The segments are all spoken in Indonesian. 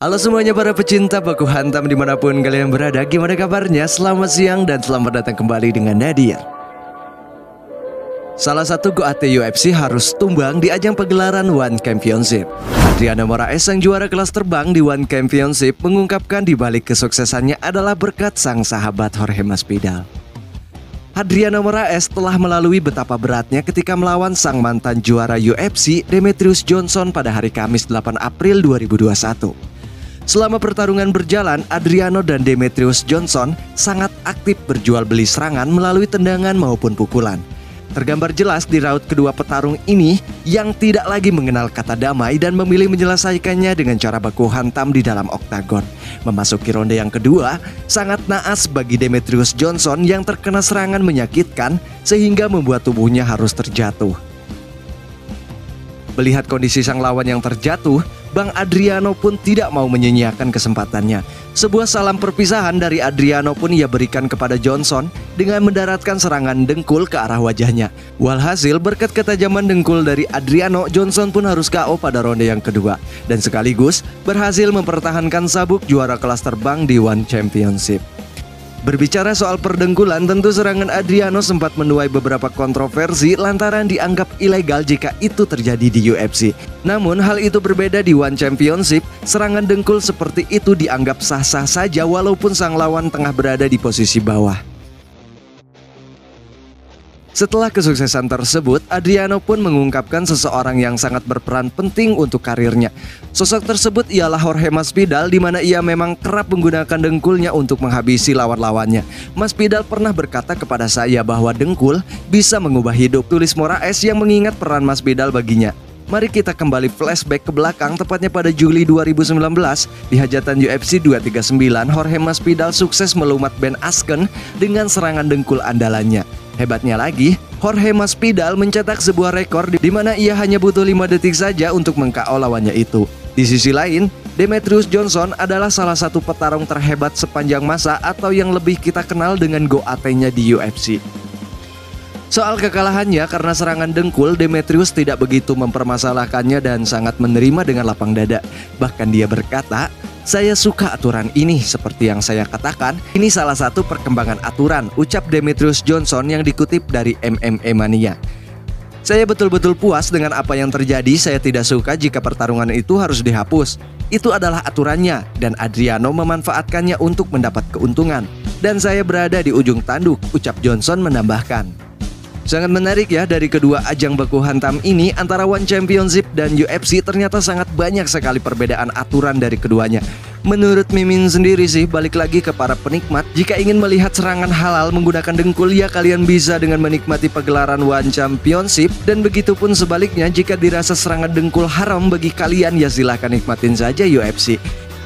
Halo semuanya para pecinta baku hantam dimanapun kalian berada. Gimana kabarnya? Selamat siang dan selamat datang kembali dengan Nadir. Salah satu GOAT UFC harus tumbang di ajang pegelaran One Championship. Adriano Moraes sang juara kelas terbang di One Championship mengungkapkan di balik kesuksesannya adalah berkat sang sahabat Jorge Masvidal. Adriano Moraes telah melalui betapa beratnya ketika melawan sang mantan juara UFC Demetrius Johnson pada hari Kamis 8 April 2021. Selama pertarungan berjalan, Adriano dan Demetrius Johnson sangat aktif berjual beli serangan melalui tendangan maupun pukulan. Tergambar jelas di raut kedua petarung ini yang tidak lagi mengenal kata damai dan memilih menyelesaikannya dengan cara baku hantam di dalam oktagon. Memasuki ronde yang kedua, sangat naas bagi Demetrius Johnson yang terkena serangan menyakitkan sehingga membuat tubuhnya harus terjatuh. Melihat kondisi sang lawan yang terjatuh, Bang Adriano pun tidak mau menyia-nyiakan kesempatannya. Sebuah salam perpisahan dari Adriano pun ia berikan kepada Johnson dengan mendaratkan serangan dengkul ke arah wajahnya. Walhasil berkat ketajaman dengkul dari Adriano, Johnson pun harus KO pada ronde yang kedua dan sekaligus berhasil mempertahankan sabuk juara kelas terbang di One Championship. Berbicara soal perdengkulan, tentu serangan Adriano sempat menuai beberapa kontroversi lantaran dianggap ilegal jika itu terjadi di UFC. Namun hal itu berbeda di One Championship, serangan dengkul seperti itu dianggap sah-sah saja walaupun sang lawan tengah berada di posisi bawah. Setelah kesuksesan tersebut, Adriano pun mengungkapkan seseorang yang sangat berperan penting untuk karirnya. Sosok tersebut ialah Jorge Masvidal, di mana ia memang kerap menggunakan dengkulnya untuk menghabisi lawan-lawannya. Masvidal pernah berkata kepada saya bahwa dengkul bisa mengubah hidup, tulis Moraes yang mengingat peran Masvidal baginya. Mari kita kembali flashback ke belakang, tepatnya pada Juli 2019 di hajatan UFC 239, Jorge Masvidal sukses melumat Ben Askren dengan serangan dengkul andalannya. Hebatnya lagi, Jorge Masvidal mencetak sebuah rekor di mana ia hanya butuh 5 detik saja untuk meng-KO lawannya itu. Di sisi lain, Demetrius Johnson adalah salah satu petarung terhebat sepanjang masa atau yang lebih kita kenal dengan GOAT-nya di UFC. Soal kekalahannya karena serangan dengkul, Demetrius tidak begitu mempermasalahkannya dan sangat menerima dengan lapang dada. Bahkan dia berkata, "Saya suka aturan ini, seperti yang saya katakan, ini salah satu perkembangan aturan," ucap Demetrius Johnson yang dikutip dari MMA Mania. "Saya betul-betul puas dengan apa yang terjadi, saya tidak suka jika pertarungan itu harus dihapus. Itu adalah aturannya dan Adriano memanfaatkannya untuk mendapat keuntungan. Dan saya berada di ujung tanduk," ucap Johnson menambahkan. Sangat menarik ya, dari kedua ajang baku hantam ini antara One Championship dan UFC ternyata sangat banyak sekali perbedaan aturan dari keduanya. Menurut Mimin sendiri sih, balik lagi ke para penikmat, jika ingin melihat serangan halal menggunakan dengkul ya kalian bisa dengan menikmati pegelaran One Championship, dan begitupun sebaliknya jika dirasa serangan dengkul haram bagi kalian ya silahkan nikmatin saja UFC.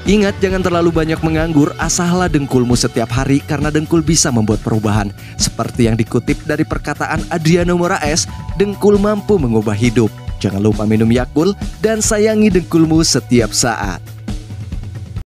Ingat, jangan terlalu banyak menganggur, asahlah dengkulmu setiap hari karena dengkul bisa membuat perubahan. Seperti yang dikutip dari perkataan Adriano Moraes, dengkul mampu mengubah hidup. Jangan lupa minum Yakult dan sayangi dengkulmu setiap saat.